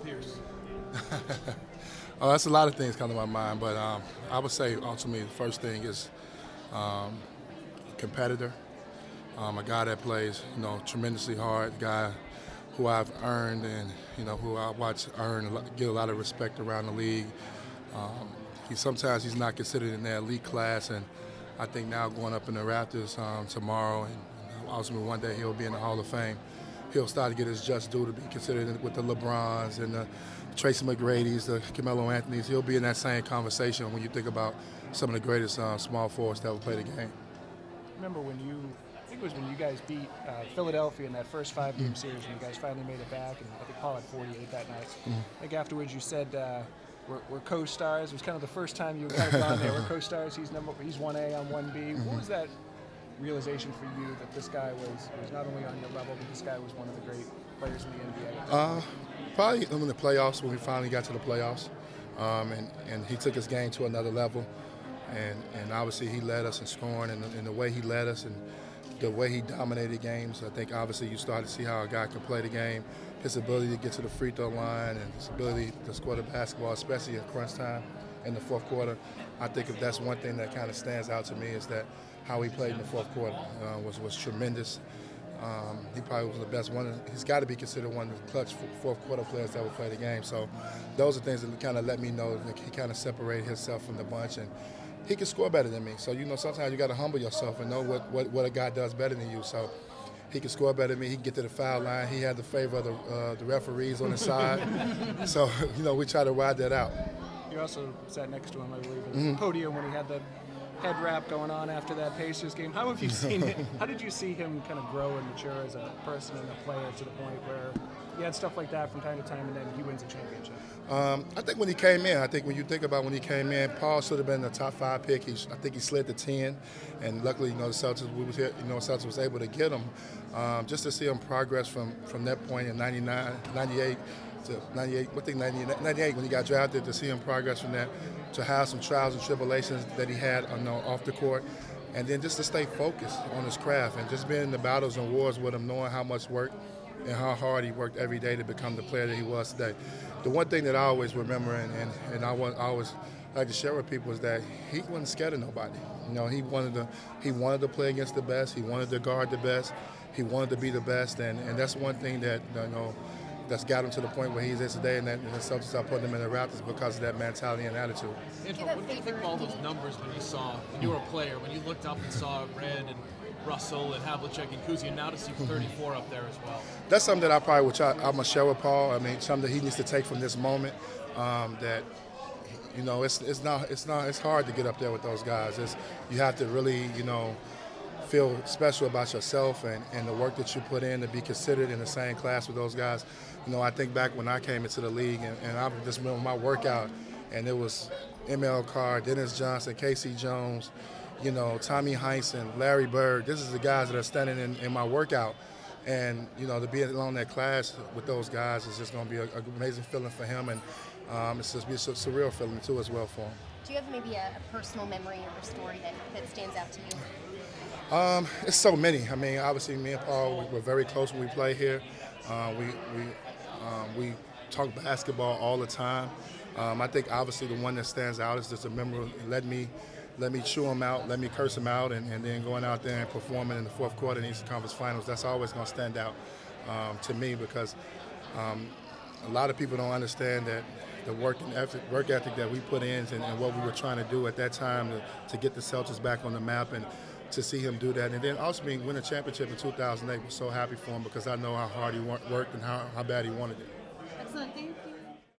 Pierce? Oh, that's a lot of things come to my mind, but I would say ultimately the first thing is um, competitor, a guy that plays, tremendously hard, a guy who I've earned and who I watch earn get a lot of respect around the league. Um, sometimes he's not considered in that elite class, and I think now going up in the Raptors tomorrow, and ultimately one day he'll be in the Hall of Fame. He'll start to get his just due to be considered with the LeBrons and the Tracy McGrady's, the Carmelo Anthony's. He'll be in that same conversation when you think about some of the greatest small forwards that ever played the game. Remember when I think it was when you guys beat Philadelphia in that first 5-game series, and you guys finally made it back, and I think Paul had 48 that night. I think afterwards you said we're co-stars. It was kind of the first time you kind of gone there. We're co-stars. He's 1A, I'm 1B. What was that realization for you that this guy was not only on your level, but this guy was one of the great players in the NBA? Probably in the playoffs, when we finally got to the playoffs, and he took his game to another level, and obviously he led us in scoring, and the way he led us and the way he dominated games. I think obviously you start to see how a guy can play the game, his ability to get to the free throw line, and his ability to score the basketball, especially at crunch time in the fourth quarter. I think if that's one thing that kind of stands out to me is that how he played in the fourth quarter was tremendous. He probably was the best one. He's got to be considered one of the clutch fourth quarter players that would play the game. So those are things that kind of let me know that he kind of separated himself from the bunch, and he can score better than me. So sometimes you got to humble yourself and know what a guy does better than you. So he can score better than me. He can get to the foul line. He had the favor of the referees on his side. So we try to ride that out. You also sat next to him, I believe, at the podium when he had the head wrap going on after that Pacers game. How have you seen him? How did you see him kind of grow and mature as a person and a player to the point where he had stuff like that from time to time, and then he wins a championship? I think when he came in, when you think about when he came in, Paul should have been the top 5 pick. I think he slid to 10, and luckily, the Celtics was able to get him. Just to see him progress from that point in 98 to 98, I think 98 when he got drafted, to see him progress from that, to have some trials and tribulations that he had off the court, and then just to stay focused on his craft and just being in the battles and wars with him, knowing how much work and how hard he worked every day to become the player that he was today. The one thing that I always remember and I always like to share with people is that he wasn't scared of nobody. He wanted to play against the best. He wanted to guard the best. He wanted to be the best, and that's one thing that that's got him to the point where he's at today, and that the Celtics are putting him in the Raptors because of that mentality and attitude. Antoine, what do you think of all those numbers when you were a player, when you looked up and saw Red and Russell and Havlicek and Kuzi, and now to see 34 up there as well? That's something that I probably would try. I'm gonna share with Paul. Something that he needs to take from this moment. That it's hard to get up there with those guys. You have to really feel special about yourself and the work that you put in to be considered in the same class with those guys. I think back when I came into the league, and I just remember my workout, and it was ML Carr, Dennis Johnson, Casey Jones, Tommy Heinsohn, Larry Bird. This is the guys that are standing in my workout. And, to be along that class with those guys is just going to be an amazing feeling for him. And it's just be a surreal feeling, too, as well for him. Do you have maybe a personal memory or a story that stands out to you? It's so many. Obviously, me and Paul, we're very close when we play here. We talk basketball all the time. I think, obviously, the one that stands out is just a memory. Let me chew him out, let me curse him out, and then going out there and performing in the fourth quarter in the Eastern Conference Finals. That's always going to stand out to me, because a lot of people don't understand that the work ethic that we put in and what we were trying to do at that time to get the Celtics back on the map, and to see him do that. And then also win a championship in 2008, was so happy for him, because I know how hard he worked and how bad he wanted it. Excellent. Thank you.